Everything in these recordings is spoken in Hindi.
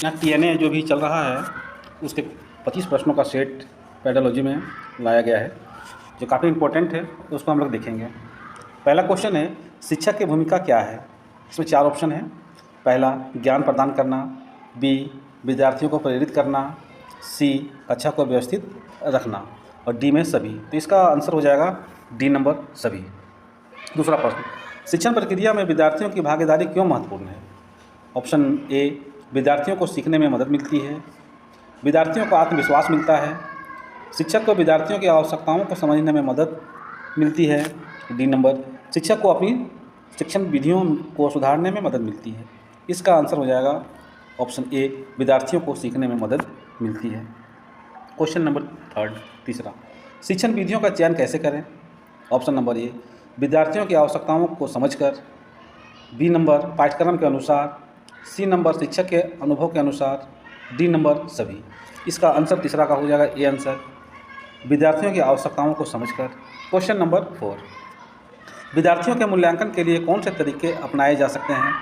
यहाँ TNA जो भी चल रहा है उसके 25 प्रश्नों का सेट पेडोलॉजी में लाया गया है जो काफ़ी इम्पोर्टेंट है, तो उसको हम लोग देखेंगे। पहला क्वेश्चन है, शिक्षक की भूमिका क्या है। इसमें 4 ऑप्शन है। पहला, ज्ञान प्रदान करना। बी, विद्यार्थियों को प्रेरित करना। सी, कक्षा को व्यवस्थित रखना। और डी में सभी। तो इसका आंसर हो जाएगा डी नंबर, सभी। दूसरा प्रश्न, शिक्षण प्रक्रिया में विद्यार्थियों की भागीदारी क्यों महत्वपूर्ण है। ऑप्शन ए, विद्यार्थियों को सीखने में मदद मिलती है। विद्यार्थियों को आत्मविश्वास मिलता है। शिक्षक को विद्यार्थियों की आवश्यकताओं को समझने में मदद मिलती है। डी नंबर, शिक्षक को अपनी शिक्षण विधियों को सुधारने में मदद मिलती है। इसका आंसर हो जाएगा ऑप्शन ए, विद्यार्थियों को सीखने में मदद मिलती है। क्वेश्चन नंबर 3, तीसरा, शिक्षण विधियों का चयन कैसे करें। ऑप्शन नंबर ए, विद्यार्थियों की आवश्यकताओं को समझकर। बी नंबर, पाठ्यक्रम के अनुसार। सी नंबर, शिक्षक के अनुभव के अनुसार। डी नंबर, सभी। इसका आंसर तीसरा का हो जाएगा ए आंसर, विद्यार्थियों की आवश्यकताओं को समझकर। क्वेश्चन नंबर 4, विद्यार्थियों के मूल्यांकन के लिए कौन से तरीके अपनाए जा सकते हैं।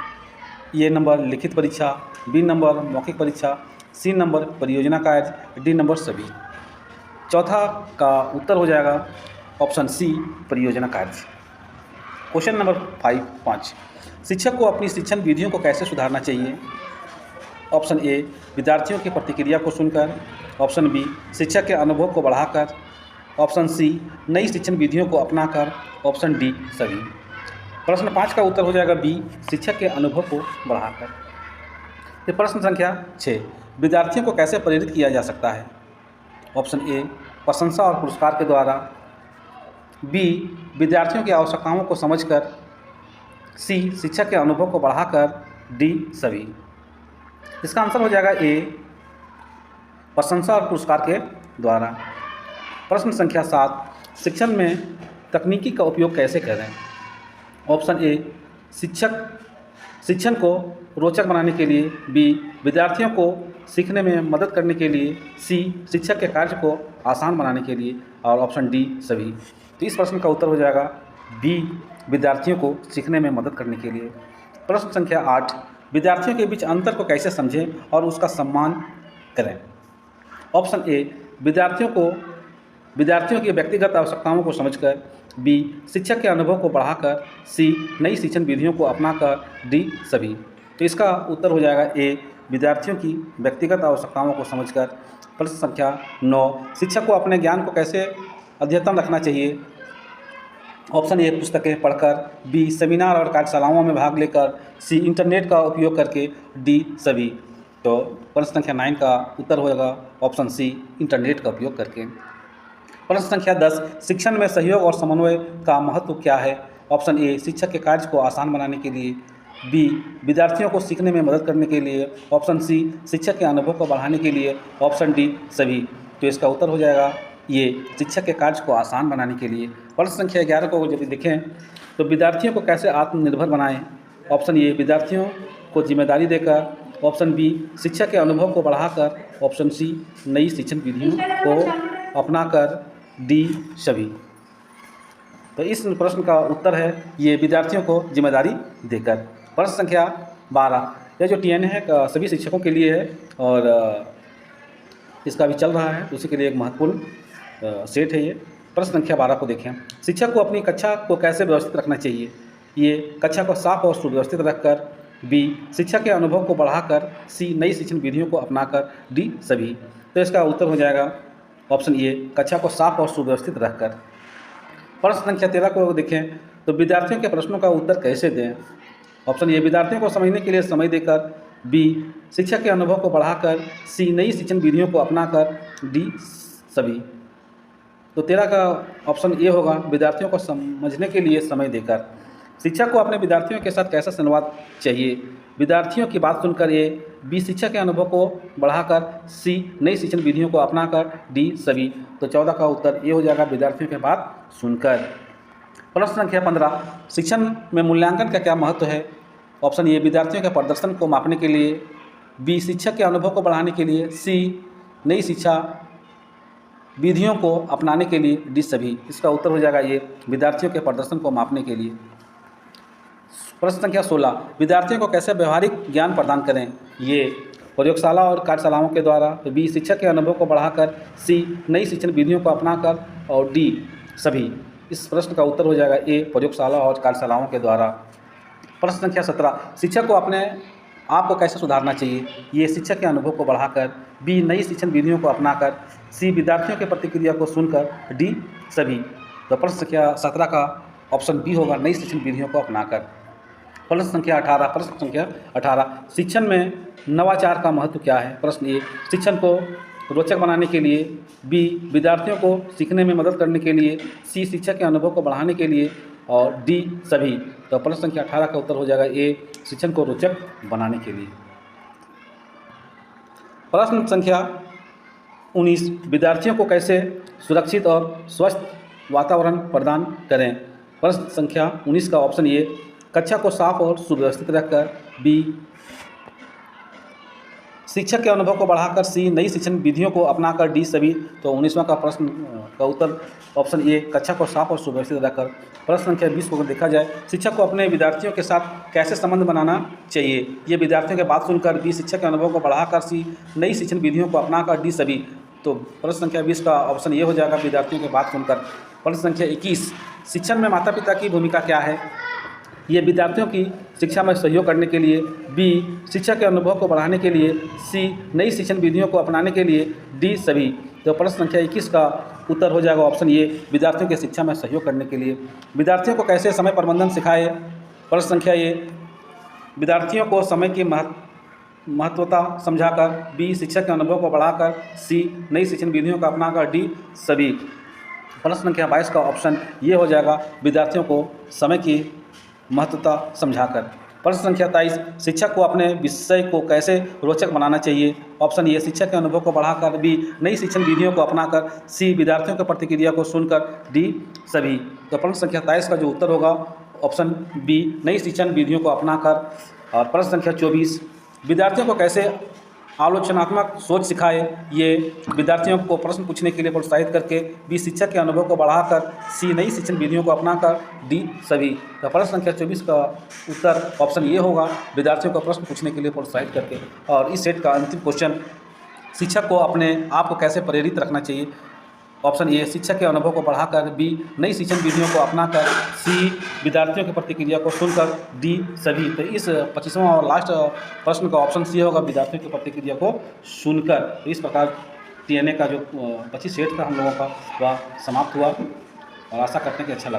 ए नंबर, लिखित परीक्षा। बी नंबर, मौखिक परीक्षा। सी नंबर, परियोजना कार्य। डी नंबर, सभी। चौथा का उत्तर हो जाएगा ऑप्शन सी, परियोजना कार्य। क्वेश्चन नंबर 5, शिक्षक को अपनी शिक्षण विधियों को कैसे सुधारना चाहिए। ऑप्शन ए, विद्यार्थियों की प्रतिक्रिया को सुनकर। ऑप्शन बी, शिक्षक के अनुभव को बढ़ाकर। ऑप्शन सी, नई शिक्षण विधियों को अपनाकर। ऑप्शन डी, सभी। प्रश्न 5 का उत्तर हो जाएगा बी, शिक्षक के अनुभव को बढ़ाकर। ये प्रश्न संख्या 6, विद्यार्थियों को कैसे प्रेरित किया जा सकता है। ऑप्शन ए, प्रशंसा और पुरस्कार के द्वारा। बी, विद्यार्थियों की आवश्यकताओं को समझकर। सी, शिक्षक के अनुभव को बढ़ाकर। डी, सभी। इसका आंसर हो जाएगा ए, प्रशंसा और पुरस्कार के द्वारा। प्रश्न संख्या 7, शिक्षण में तकनीकी का उपयोग कैसे करें। ऑप्शन ए, शिक्षण को रोचक बनाने के लिए। बी, विद्यार्थियों को सीखने में मदद करने के लिए। सी, शिक्षक के कार्य को आसान बनाने के लिए। और ऑप्शन डी, सभी। तो इस प्रश्न का उत्तर हो जाएगा बी, विद्यार्थियों को सीखने में मदद करने के लिए। प्रश्न संख्या 8, विद्यार्थियों के बीच अंतर को कैसे समझें और उसका सम्मान करें। ऑप्शन ए, विद्यार्थियों की व्यक्तिगत आवश्यकताओं को समझकर। बी, शिक्षक के अनुभव को बढ़ाकर। सी, नई शिक्षण विधियों को अपनाकर। डी, सभी। तो इसका उत्तर हो जाएगा ए, विद्यार्थियों की व्यक्तिगत आवश्यकताओं को समझकर। प्रश्न संख्या 9, शिक्षक को अपने ज्ञान को कैसे अद्यतन रखना चाहिए। ऑप्शन ए, पुस्तकें पढ़कर। बी, सेमिनार और कार्यशालाओं में भाग लेकर। सी, इंटरनेट का उपयोग करके। डी, सभी। तो प्रश्न संख्या 9 का उत्तर होगा ऑप्शन सी, इंटरनेट का उपयोग करके। प्रश्न संख्या 10, शिक्षण में सहयोग और समन्वय का महत्व क्या है। ऑप्शन ए, शिक्षक के कार्य को आसान बनाने के लिए। बी, विद्यार्थियों को सीखने में मदद करने के लिए। ऑप्शन सी, शिक्षक के अनुभव को बढ़ाने के लिए। ऑप्शन डी, सभी। तो इसका उत्तर हो जाएगा ये, शिक्षक के कार्य को आसान बनाने के लिए। प्रश्न संख्या 11 को जब देखें तो विद्यार्थियों को कैसे आत्मनिर्भर बनाएं। ऑप्शन ए, विद्यार्थियों को जिम्मेदारी देकर। ऑप्शन बी, शिक्षक के अनुभव को बढ़ाकर। ऑप्शन सी, नई शिक्षण विधियों को अपनाकर। डी, सभी। तो इस प्रश्न का उत्तर है ये, विद्यार्थियों को जिम्मेदारी देकर। प्रश्न संख्या 12, यह जो TNA है सभी शिक्षकों के लिए है और इसका भी चल रहा है, उसी के लिए एक महत्वपूर्ण सेट है ये। प्रश्न संख्या 12 को देखें, शिक्षक को अपनी कक्षा को कैसे व्यवस्थित रखना चाहिए। ये, कक्षा को साफ और सुव्यवस्थित रखकर। बी, शिक्षक के अनुभव को बढ़ाकर। सी, नई शिक्षण विधियों को अपनाकर। डी, सभी। तो इसका उत्तर हो जाएगा ऑप्शन ए, कक्षा को साफ और सुव्यवस्थित रखकर। प्रश्न संख्या 13 को देखें तो विद्यार्थियों के प्रश्नों का उत्तर कैसे दें। ऑप्शन ए, विद्यार्थियों को समझने के लिए समय देकर। बी, शिक्षक के अनुभव को बढ़ाकर। सी, नई शिक्षण विधियों को अपनाकर। डी, सभी। तो 13 का ऑप्शन ए होगा, विद्यार्थियों को समझने के लिए समय देकर। शिक्षक को अपने विद्यार्थियों के साथ कैसा संवाद चाहिए। विद्यार्थियों की बात सुनकर। ए, बी, शिक्षक के अनुभव को बढ़ाकर। सी, नई शिक्षण विधियों को अपनाकर। डी, सभी। तो 14 का उत्तर ए हो जाएगा, विद्यार्थियों की बात सुनकर। प्रश्न संख्या 15, शिक्षण में मूल्यांकन का क्या महत्व है। ऑप्शन ए, विद्यार्थियों के प्रदर्शन को मापने के लिए। बी, शिक्षक के अनुभव को बढ़ाने के लिए। सी, नई शिक्षा विधियों को अपनाने के लिए। डी, सभी। इसका उत्तर हो जाएगा ये, विद्यार्थियों के प्रदर्शन को मापने के लिए। प्रश्न संख्या 16, विद्यार्थियों को कैसे व्यवहारिक ज्ञान प्रदान करें। ये, प्रयोगशाला और कार्यशालाओं के द्वारा, तो बी शिक्षक के अनुभव को बढ़ाकर, सी नई शिक्षण विधियों को अपनाकर, और डी सभी। इस प्रश्न का उत्तर हो जाएगा ए प्रयोगशाला और कार्यशालाओं के द्वारा। प्रश्न संख्या 17, शिक्षक को अपने आप को कैसे सुधारना चाहिए? ये शिक्षक के अनुभव को बढ़ाकर, बी नई शिक्षण विधियों को अपनाकर, सी विद्यार्थियों की प्रतिक्रिया को सुनकर, डी सभी। तो प्रश्न संख्या 17 का ऑप्शन बी होगा, नई शिक्षण विधियों को अपनाकर। प्रश्न संख्या 18, शिक्षण में नवाचार का महत्व क्या है? प्रश्न ए शिक्षण को रोचक बनाने के लिए, बी विद्यार्थियों को सीखने में मदद करने के लिए, सी शिक्षक के अनुभव को बढ़ाने के लिए, और डी सभी। तो प्रश्न संख्या 18 का उत्तर हो जाएगा ए शिक्षण को रोचक बनाने के लिए। प्रश्न संख्या 19, विद्यार्थियों को कैसे सुरक्षित और स्वस्थ वातावरण प्रदान करें? प्रश्न संख्या 19 का ऑप्शन ए कक्षा को साफ और सुव्यवस्थित रखकर, बी शिक्षक के अनुभव को बढ़ाकर, सी नई शिक्षण विधियों को अपनाकर, डी सभी। तो 19वां का प्रश्न का उत्तर ऑप्शन ए कक्षा को साफ और सुव्यवस्थित रखकर। प्रश्न संख्या 20 को अगर देखा जाए, शिक्षक को अपने विद्यार्थियों के साथ कैसे संबंध बनाना चाहिए? ये विद्यार्थियों की बात सुनकर, बी शिक्षक के अनुभव को बढ़ाकर, सी नई शिक्षण विधियों को अपनाकर, डी सभी। तो प्रश्न संख्या 20 का ऑप्शन ये हो जाएगा, विद्यार्थियों की बात सुनकर। प्रश्न संख्या 21, शिक्षण में माता पिता की भूमिका क्या है? ये विद्यार्थियों की शिक्षा में सहयोग करने के लिए, बी शिक्षा के अनुभव को बढ़ाने के लिए, सी नई शिक्षण विधियों को अपनाने के लिए, डी सभी। तो प्रश्न संख्या 21 का उत्तर हो जाएगा ऑप्शन ए विद्यार्थियों की शिक्षा में सहयोग करने के लिए। विद्यार्थियों को कैसे समय प्रबंधन सिखाए? प्रश्न संख्या ए विद्यार्थियों को समय की महत्वता समझाकर, बी शिक्षक के अनुभव को बढ़ाकर, सी नई शिक्षण विधियों को अपनाकर, डी सभी। प्रश्न संख्या 22 का ऑप्शन ये हो जाएगा, विद्यार्थियों को समय की महत्वता समझाकर। प्रश्न संख्या 23, शिक्षक को अपने विषय को कैसे रोचक बनाना चाहिए? ऑप्शन ए शिक्षक के अनुभव को बढ़ाकर, बी नई शिक्षण विधियों को अपनाकर, सी विद्यार्थियों की प्रतिक्रिया को सुनकर, डी सभी। तो प्रश्न संख्या 23 का जो उत्तर होगा ऑप्शन बी नई शिक्षण विधियों को अपनाकर। और प्रश्न संख्या 24, विद्यार्थियों को कैसे आलोचनात्मक सोच सिखाए? ये विद्यार्थियों को प्रश्न पूछने के लिए प्रोत्साहित करके, बी शिक्षक के अनुभव को बढ़ाकर, सी नई शिक्षण विधियों को अपनाकर, डी सभी। तो प्रश्न संख्या 24 का उत्तर ऑप्शन ये होगा, विद्यार्थियों को प्रश्न पूछने के लिए प्रोत्साहित करके। और इस सेट का अंतिम क्वेश्चन, शिक्षक को अपने आप को कैसे प्रेरित रखना चाहिए? ऑप्शन ए शिक्षक के अनुभव को बढ़ाकर, बी नई शिक्षण विधियों को अपनाकर, सी विद्यार्थियों की प्रतिक्रिया को सुनकर, डी सभी। तो इस 25वां और लास्ट प्रश्न का ऑप्शन सी होगा, विद्यार्थियों की प्रतिक्रिया को सुनकर। तो इस प्रकार TNA का जो 25 सेट था हम लोगों का वह समाप्त हुआ, और आशा करते हैं कि अच्छा लगा।